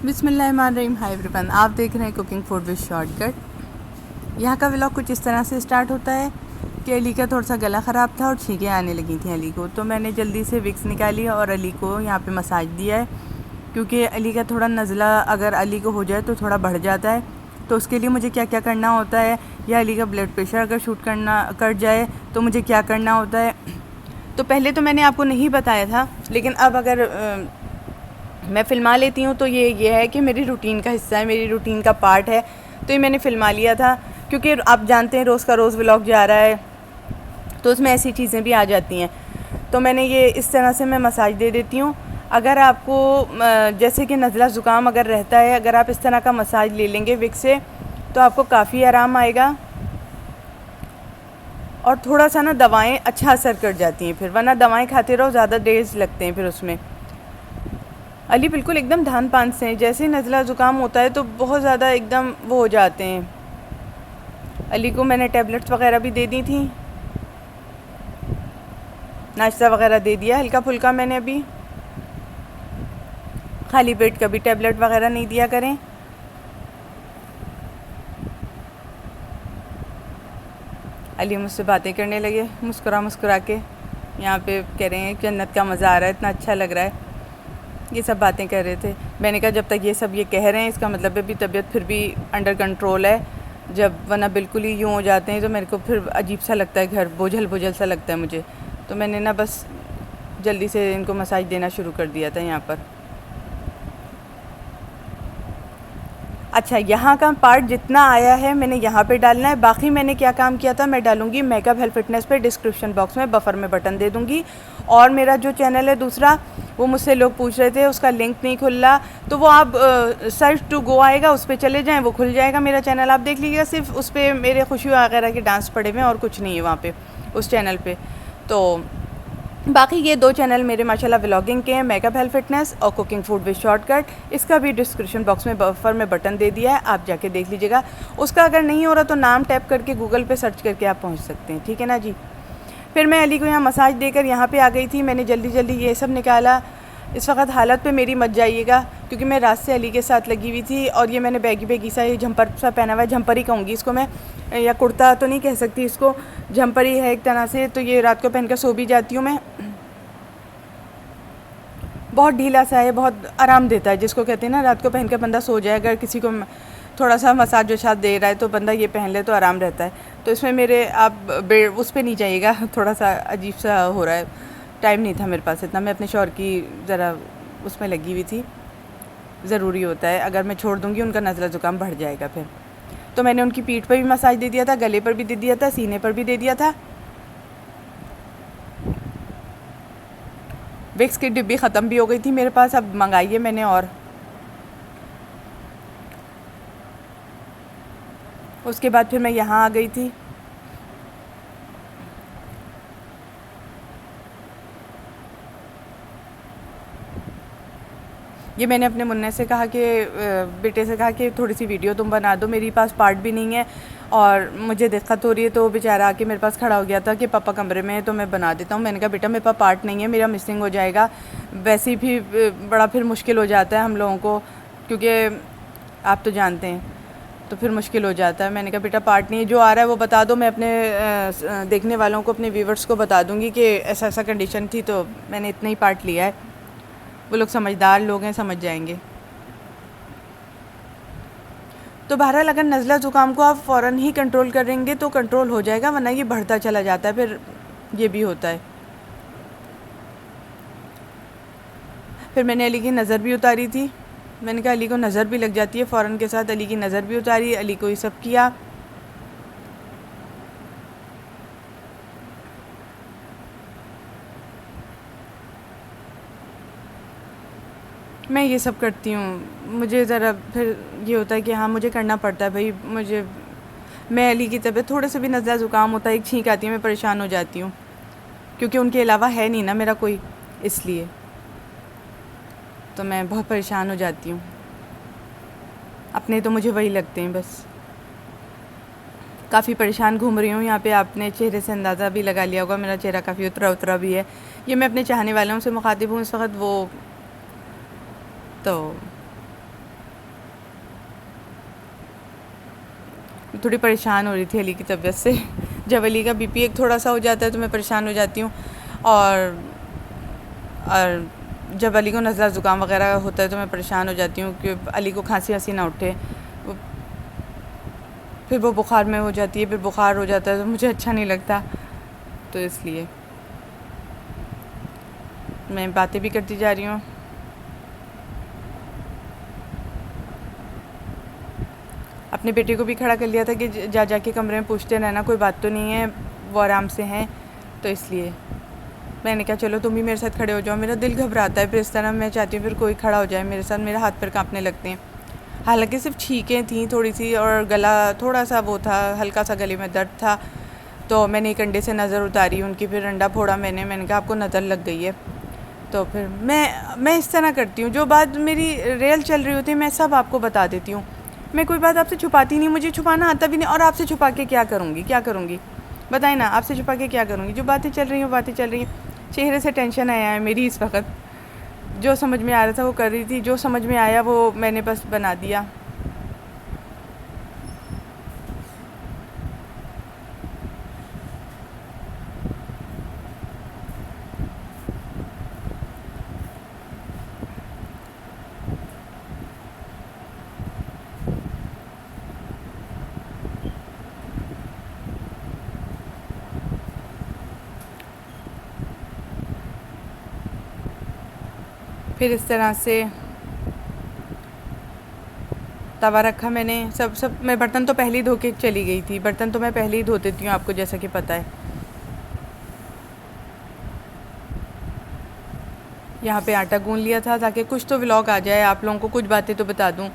बिस्मिल्लाहिर्रहमानिर्रहीम। Hi everyone, आप देख रहे हैं कुकिंग फूड विद शॉर्टकट। यहाँ का व्लॉग कुछ इस तरह से स्टार्ट होता है कि अली का थोड़ा सा गला ख़राब था और छींकें आने लगी थी अली को, तो मैंने जल्दी से विक्स निकाली और अली को यहाँ पे मसाज दिया है, क्योंकि अली का थोड़ा नज़ला अगर अली को हो जाए तो थोड़ा बढ़ जाता है। तो उसके लिए मुझे क्या क्या करना होता है, या अली का ब्लड प्रेशर अगर शूट करना कर जाए तो मुझे क्या करना होता है। तो पहले तो मैंने आपको नहीं बताया था, लेकिन अब अगर मैं फ़िल्मा लेती हूँ तो ये है कि मेरी रूटीन का हिस्सा है, मेरी रूटीन का पार्ट है। तो ये मैंने फ़िल्मा लिया था, क्योंकि आप जानते हैं रोज़ का रोज़ व्लॉग जा रहा है तो उसमें ऐसी चीज़ें भी आ जाती हैं। तो मैंने ये इस तरह से मैं मसाज दे देती हूँ। अगर आपको जैसे कि नज़ला ज़ुकाम अगर रहता है, अगर आप इस तरह का मसाज ले लेंगे विक्स से तो आपको काफ़ी आराम आएगा, और थोड़ा सा ना दवाएं अच्छा असर कर जाती हैं फिर, वरना दवाएं खाते रहो ज़्यादा डेज लगते हैं फिर उसमें। अली बिल्कुल एकदम धान पान से हैं, जैसे ही नज़ला ज़ुकाम होता है तो बहुत ज़्यादा एकदम वो हो जाते हैं। अली को मैंने टैबलेट्स वगैरह भी दे दी थी, नाश्ता वगैरह दे दिया हल्का फुल्का मैंने। अभी खाली पेट कभी टैबलेट वगैरह नहीं दिया करें। अली मुझसे बातें करने लगे मुस्कुरा मुस्कुरा के, यहाँ पे कह रहे हैं जन्नत का मज़ा आ रहा है, इतना अच्छा लग रहा है, ये सब बातें कर रहे थे। मैंने कहा जब तक ये सब ये कह रहे हैं इसका मतलब है भी तबीयत फिर भी अंडर कंट्रोल है, जब वरना बिल्कुल ही यूँ हो जाते हैं तो मेरे को फिर अजीब सा लगता है, घर बोझल बोझल सा लगता है मुझे। तो मैंने ना बस जल्दी से इनको मसाज देना शुरू कर दिया था यहाँ पर। अच्छा, यहाँ का पार्ट जितना आया है मैंने यहाँ पे डालना है। बाकी मैंने क्या काम किया था मैं डालूँगी मेकअप हेल्थ फिटनेस पे, डिस्क्रिप्शन बॉक्स में बफर में बटन दे दूँगी। और मेरा जो चैनल है दूसरा, वो मुझसे लोग पूछ रहे थे उसका लिंक नहीं खुल रहा, तो वो आप सर्च टू गो आएगा, उस पर चले जाएँ, वो खुल जाएगा मेरा चैनल, आप देख लीजिएगा। सिर्फ उस पर मेरे खुशी वगैरह के डांस पड़े हुए हैं और कुछ नहीं है वहाँ पर उस चैनल पर। तो बाकी ये दो चैनल मेरे माशाल्लाह व्लॉगिंग के हैं, मेकअप हेल्थ फिटनेस और कुकिंग फूड विद शॉर्टकट। इसका भी डिस्क्रिप्शन बॉक्स में बफर में बटन दे दिया है, आप जाके देख लीजिएगा। उसका अगर नहीं हो रहा तो नाम टैप करके गूगल पे सर्च करके आप पहुंच सकते हैं, ठीक है ना जी। फिर मैं अली को यहाँ मसाज देकर यहाँ पे आ गई थी। मैंने जल्दी जल्दी ये सब निकाला। इस वक्त हालत पे मेरी मत जाइएगा, क्योंकि मैं रात से अली के साथ लगी हुई थी, और ये मैंने बैगी बैगी सा ये झंपर सा पहना हुआ है, झंपर ही कहूँगी इसको मैं, या कुर्ता तो नहीं कह सकती इसको, झंपर ही है एक तरह से। तो ये रात को पहन कर सो भी जाती हूँ मैं। बहुत ढीला सा है, बहुत आराम देता है, जिसको कहते हैं ना रात को पहन कर बंदा सो जाए। अगर किसी को थोड़ा सा मसाज वसाज दे रहा है तो बंदा ये पहन ले तो आराम रहता है। तो इसमें मेरे आप उस पर नहीं जाइएगा, थोड़ा सा अजीब सा हो रहा है, टाइम नहीं था मेरे पास इतना, मैं अपने शौहर की ज़रा उसमें लगी हुई थी। ज़रूरी होता है, अगर मैं छोड़ दूँगी उनका नज़ला ज़ुकाम बढ़ जाएगा फिर। तो मैंने उनकी पीठ पर भी मसाज दे दिया था, गले पर भी दे दिया था, सीने पर भी दे दिया था। विक्स की डिब्बी ख़त्म भी हो गई थी मेरे पास, अब मंगाई है मैंने। और उसके बाद फिर मैं यहाँ आ गई थी। ये मैंने अपने मुन्ने से कहा कि बेटे से कहा कि थोड़ी सी वीडियो तुम बना दो, मेरे पास पार्ट भी नहीं है और मुझे दिक्कत हो रही है। तो बेचारा आके मेरे पास खड़ा हो गया था कि पापा कमरे में है तो मैं बना देता हूँ। मैंने कहा बेटा मेरे पास पार्ट नहीं है, मेरा मिसिंग हो जाएगा, वैसे भी बड़ा फिर मुश्किल हो जाता है हम लोगों को, क्योंकि आप तो जानते हैं, तो फिर मुश्किल हो जाता है। मैंने कहा बेटा पार्ट नहीं है, जो आ रहा है वो बता दो, मैं अपने देखने वालों को, अपने व्यूवर्स को बता दूँगी कि ऐसा ऐसा कंडीशन थी, तो मैंने इतना ही पार्ट लिया है। वो लोग समझदार लोग हैं, समझ जाएंगे। तो बहरहाल अगर नज़ला ज़ुकाम को आप फ़ौरन ही कंट्रोल करेंगे तो कंट्रोल हो जाएगा, वरना ये बढ़ता चला जाता है, फिर ये भी होता है। फिर मैंने अली की नज़र भी उतारी थी, मैंने कहा अली को नज़र भी लग जाती है फ़ौरन के साथ। अली की नज़र भी उतारी, अली को ये सब किया। मैं ये सब करती हूँ, मुझे ज़रा फिर ये होता है कि हाँ मुझे करना पड़ता है भाई, मैं अली की तबीयत थोड़े से भी नज़ला ज़ुकाम होता है, एक छींक आती है, मैं परेशान हो जाती हूँ, क्योंकि उनके अलावा है नहीं ना मेरा कोई, इसलिए तो मैं बहुत परेशान हो जाती हूँ। अपने तो मुझे वही लगते हैं बस। काफ़ी परेशान घूम रही हूँ यहाँ पे, आपने चेहरे से अंदाज़ा भी लगा लिया होगा, मेरा चेहरा काफ़ी उतरा उतरा भी है। ये मैं अपने चाहने वालों से मुखातिब हूँ इस वक्त, वो तो थोड़ी परेशान हो रही थी अली की तबीयत से। जब अली का बीपी एक थोड़ा सा हो जाता है तो मैं परेशान हो जाती हूँ, और जब अली को नज़ला ज़ुकाम वगैरह होता है तो मैं परेशान हो जाती हूँ कि अली को खांसी वांसी ना उठे। फिर वो बुखार में हो जाती है, फिर बुखार हो जाता है तो मुझे अच्छा नहीं लगता, तो इसलिए मैं बातें भी करती जा रही हूँ। अपने बेटे को भी खड़ा कर लिया था कि जा के कमरे में पूछते रहना, कोई बात तो नहीं है, वो आराम से हैं, तो इसलिए मैंने कहा चलो तुम भी मेरे साथ खड़े हो जाओ। मेरा दिल घबराता है फिर इस तरह, मैं चाहती हूँ फिर कोई खड़ा हो जाए मेरे साथ, मेरा हाथ पैर कांपने लगते हैं। हालांकि सिर्फ छींकें थी थोड़ी सी और गला थोड़ा सा वो था, हल्का सा गले में दर्द था, तो मैंने एक अंडे से नज़र उतारी उनकी, फिर अंडा फोड़ा मैंने कहा आपको नज़र लग गई है। तो फिर मैं इस तरह करती हूँ, जो बात मेरी रियल चल रही होती है मैं सब आपको बता देती हूँ। मैं कोई बात आपसे छुपाती नहीं, मुझे छुपाना आता भी नहीं, और आपसे छुपा के क्या करूँगी बताएं ना, आपसे छुपा के क्या करूँगी। जो बातें चल रही हैं बातें चल रही हैं। चेहरे से टेंशन आया है मेरी इस वक्त, जो समझ में आ रहा था वो कर रही थी, जो समझ में आया वो मैंने बस बना दिया। फिर इस तरह से तवा रखा मैंने, सब मैं बर्तन तो पहले ही धो के चली गई थी, बर्तन तो मैं पहले ही धो देती हूँ आपको जैसा कि पता है। यहाँ पे आटा गूंद लिया था ताकि कुछ तो व्लॉग आ जाए, आप लोगों को कुछ बातें तो बता दूँ।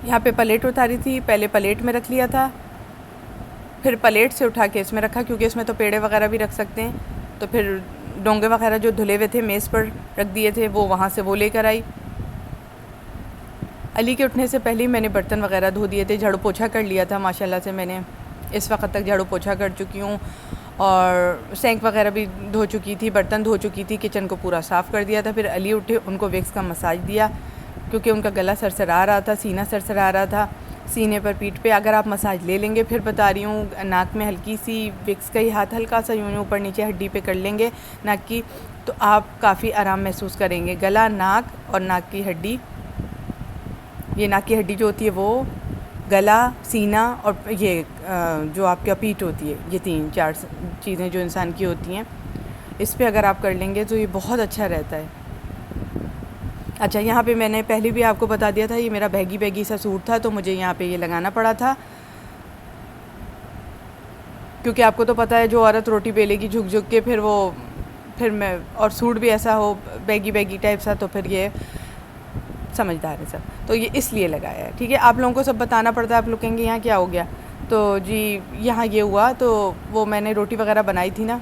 यहाँ पे प्लेट उतारी थी, पहले प्लेट में रख लिया था, फिर प्लेट से उठा के इसमें रखा, क्योंकि इसमें तो पेड़े वगैरह भी रख सकते हैं। तो फिर डोंगे वगैरह जो धुले हुए थे मेज़ पर रख दिए थे, वो वहाँ से वो लेकर आई। अली के उठने से पहले ही मैंने बर्तन वगैरह धो दिए थे, झाड़ू पोछा कर लिया था माशाल्लाह से। मैंने इस वक्त तक झाड़ू पोछा कर चुकी हूँ, और सेंक वगैरह भी धो चुकी थी, बर्तन धो चुकी थी, किचन को पूरा साफ़ कर दिया था। फिर अली उठे, उनको विक्स का मसाज दिया, क्योंकि उनका गला सरसरा रहा था, सीना सरसरा रहा था, सीने पर पीठ पे अगर आप मसाज ले लेंगे, फिर बता रही हूँ नाक में हल्की सी विक्स का ही हाथ हल्का सा यूँ ऊपर नीचे हड्डी पे कर लेंगे नाक की, तो आप काफ़ी आराम महसूस करेंगे। गला, नाक और नाक की हड्डी, ये नाक की हड्डी जो होती है वो, गला, सीना और ये जो आपका पीठ होती है, ये 3-4 चीज़ें जो इंसान की होती हैं, इस पे अगर आप कर लेंगे तो ये बहुत अच्छा रहता है। अच्छा, यहाँ पे मैंने पहले भी आपको बता दिया था, ये मेरा बैगी सा सूट था, तो मुझे यहाँ पे ये लगाना पड़ा था, क्योंकि आपको तो पता है जो औरत रोटी बेलेगी झुक झुक के, फिर मैं, और सूट भी ऐसा हो बैगी टाइप सा, तो फिर ये समझदार है सब, तो ये इसलिए लगाया है। ठीक है, आप लोगों को सब बताना पड़ता है, आप लोग कहेंगे यहाँ क्या हो गया, तो जी यहाँ ये हुआ, तो वो मैंने रोटी वगैरह बनाई थी ना,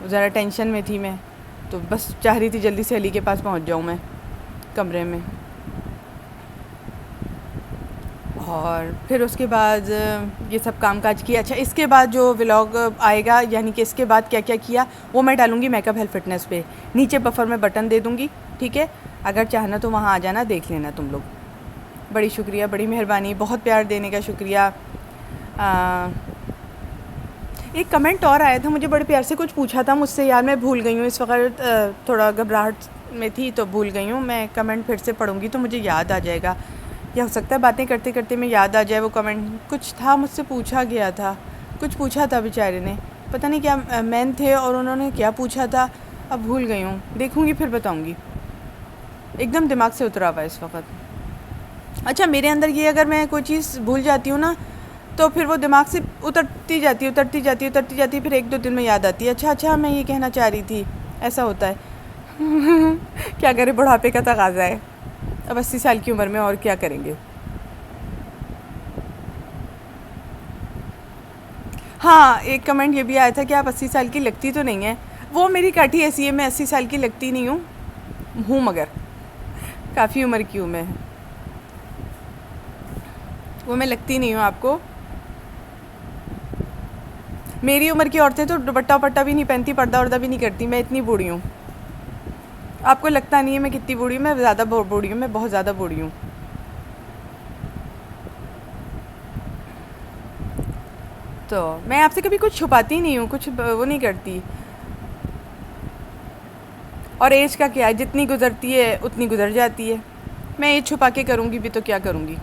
ज़रा टेंशन में थी मैं, तो बस चाह रही थी जल्दी से अली के पास पहुँच जाऊँ मैं कमरे में। और फिर उसके बाद ये सब काम काज किया। अच्छा, इसके बाद जो व्लॉग आएगा, यानी कि इसके बाद क्या क्या किया, वो मैं डालूँगी मेकअप हेल्थ फिटनेस पे, नीचे बफर में बटन दे दूँगी। ठीक है, अगर चाहना तो वहाँ आ जाना, देख लेना तुम लोग। बड़ी शुक्रिया, बड़ी मेहरबानी, बहुत प्यार देने का शुक्रिया। एक कमेंट और आया था, मुझे बड़े प्यार से कुछ पूछा था मुझसे, यार मैं भूल गई हूँ इस वक्त, थोड़ा घबराहट में थी तो भूल गई हूँ। मैं कमेंट फिर से पढ़ूँगी तो मुझे याद आ जाएगा, या हो सकता है बातें करते करते मैं याद आ जाए वो कमेंट। कुछ था, मुझसे पूछा गया था, कुछ पूछा था बेचारे ने, पता नहीं क्या मैन थे और उन्होंने क्या पूछा था, अब भूल गई हूँ, देखूँगी फिर बताऊँगी। एकदम दिमाग से उतरा हुआ है इस वक्त। अच्छा, मेरे अंदर ये, अगर मैं कोई चीज़ भूल जाती हूँ ना, तो फिर वो दिमाग से उतरती जाती है, फिर 1-2 दिन में याद आती है, अच्छा मैं ये कहना चाह रही थी, ऐसा होता है। क्या करें, बुढ़ापे का तकाज़ा है, अब 80 साल की उम्र में और क्या करेंगे। हाँ, एक कमेंट ये भी आया था कि आप 80 साल की लगती तो नहीं है। वो मेरी काठी ऐसी है, मैं 80 साल की लगती नहीं हूँ मगर काफ़ी उम्र की हूँ मैं, वो मैं लगती नहीं हूँ आपको। मेरी उम्र की औरतें तो दुपट्टा वपट्टा भी नहीं पहनती, पर्दा वर्दा भी नहीं करती। मैं इतनी बूढ़ी हूँ। आपको लगता नहीं है मैं कितनी बूढ़ी हूँ? मैं ज़्यादा बूढ़ी हूँ, मैं बहुत ज़्यादा बूढ़ी हूँ। तो मैं आपसे कभी कुछ छुपाती नहीं हूँ, कुछ वो नहीं करती। और एज का क्या है, जितनी गुजरती है उतनी गुजर जाती है। मैं एज छुपा के करूँगी भी तो क्या करूँगी।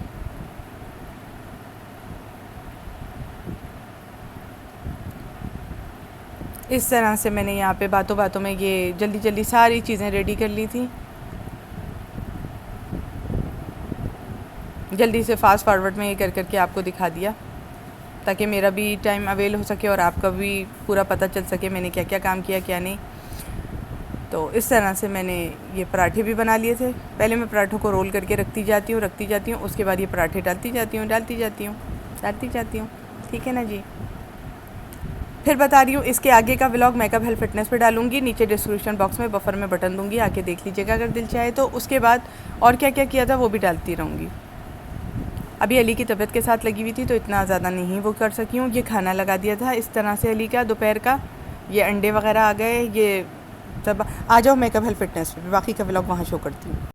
इस तरह से मैंने यहाँ पे बातों बातों में ये जल्दी जल्दी सारी चीज़ें रेडी कर ली थी। जल्दी से फास्ट फॉरवर्ड में ये कर करके आपको दिखा दिया, ताकि मेरा भी टाइम अवेल हो सके और आपका भी पूरा पता चल सके मैंने क्या क्या काम किया क्या नहीं। तो इस तरह से मैंने ये पराठे भी बना लिए थे। पहले मैं पराठों को रोल करके रखती जाती हूँ, उसके बाद ये पराठे डालती जाती हूँ। ठीक है ना जी। फिर बता रही हूँ, इसके आगे का व्लॉग मेकअप हेल्थ फिटनेस पे डालूंगी। नीचे डिस्क्रिप्शन बॉक्स में बफर में बटन दूंगी, आके देख लीजिएगा अगर दिल चाहे तो। उसके बाद और क्या क्या किया था वो भी डालती रहूँगी। अभी अली की तबीयत के साथ लगी हुई थी तो इतना ज़्यादा नहीं वो कर सकी हूँ। ये खाना लगा दिया था इस तरह से अली का दोपहर का। ये अंडे वगैरह आ गए, ये सब। आ जाओ मेकअप हेल्थ फिटनेस पे, बाकी का व्लॉग वहाँ शो करती हूँ।